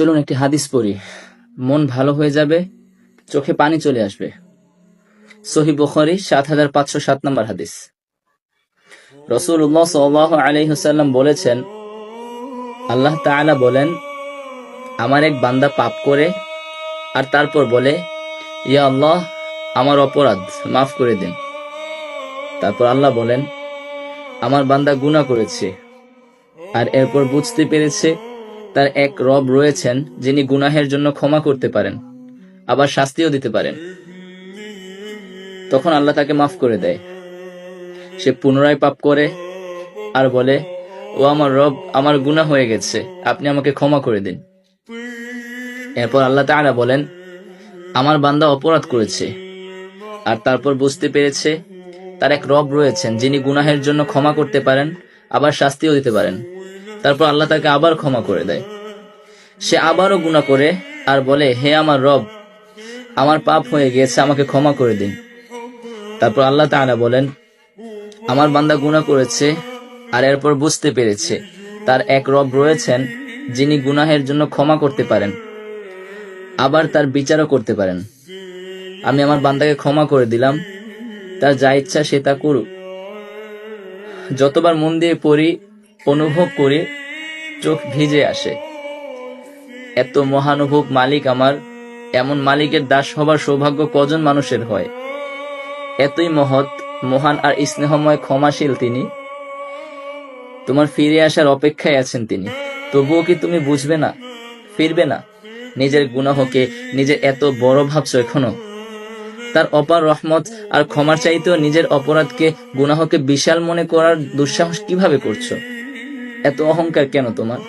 চলুন একটি হাদিস পড়ি, মন ভালো হয়ে যাবে, চোখে পানি চলে আসবে। সহিহ বুখারী ৭৫০৭ নম্বর হাদিস। রাসূলুল্লাহ সাল্লাল্লাহু আলাইহি ওয়াসাল্লাম বলেছেন, আল্লাহ তাআলা বলেন, আমার এক বান্দা পাপ করে আর তারপর বলে, ইয়া আল্লাহ, আমার অপরাধ মাফ করে দিন। তারপর আল্লাহ বলেন, আমার বান্দা গুনাহ করেছে আর এরপর বুঝতে পেরেছে তার এক রব রয়েছেন যিনি গুনাহের জন্য ক্ষমা করতে পারেন, আবার শাস্তিও দিতে পারেন। তখন আল্লাহ তাকে মাফ করে দেয়। সে পুনরায় পাপ করে আর বলে, ও আমার রব, আমার গুনাহ হয়ে গেছে, আপনি আমাকে ক্ষমা করে দিন। এরপর আল্লাহ তাআলা বলেন, আমার বান্দা অপরাধ করেছে আর তারপর বুঝতে পেরেছে তার এক রব রয়েছেন যিনি গুনাহের জন্য ক্ষমা করতে পারেন, আবার শাস্তিও দিতে পারেন। তারপর আল্লাহ তাকে আবার ক্ষমা করে দেয়। সে আবারও গুনাহ করে আর বলে, হে আমার রব, আমার পাপ হয়ে গিয়েছে, আমাকে ক্ষমা করে দিন। তারপর আল্লাহ তাআলা বলেন, আমার বান্দা গুনাহ করেছে আর এরপর বুঝতে পেরেছে তার এক রব রয়েছেন যিনি গুনাহের জন্য ক্ষমা করতে পারেন, আবার তার বিচারও করতে পারেন। আমি আমার বান্দাকে ক্ষমা করে দিলাম, তার যা ইচ্ছা সে তা করুক। যতবার মন দিয়ে পড়ি, অনুভব করি, চোখ ভিজে আসে। এত মহানুভব মালিক আমার, এমন মালিকের দাস হবার সৌভাগ্য কজন মানুষের হয়? এতই মহৎ, মহান আর স্নেহময়, ক্ষমাশীল তিনি। তোমার ফিরে আসার অপেক্ষায় আছেন তিনি। তবুও কি তুমি বুঝবে না, ফিরবে না? নিজের গুনাহকে নিজের এত বড় ভাবছো এখনো? তার অপার রহমত আর ক্ষমার চাইতেও নিজের অপরাধকে, গুনাহকে বিশাল মনে করার দুঃসাহস কিভাবে করছো? এত অহংকার কেন তোমার?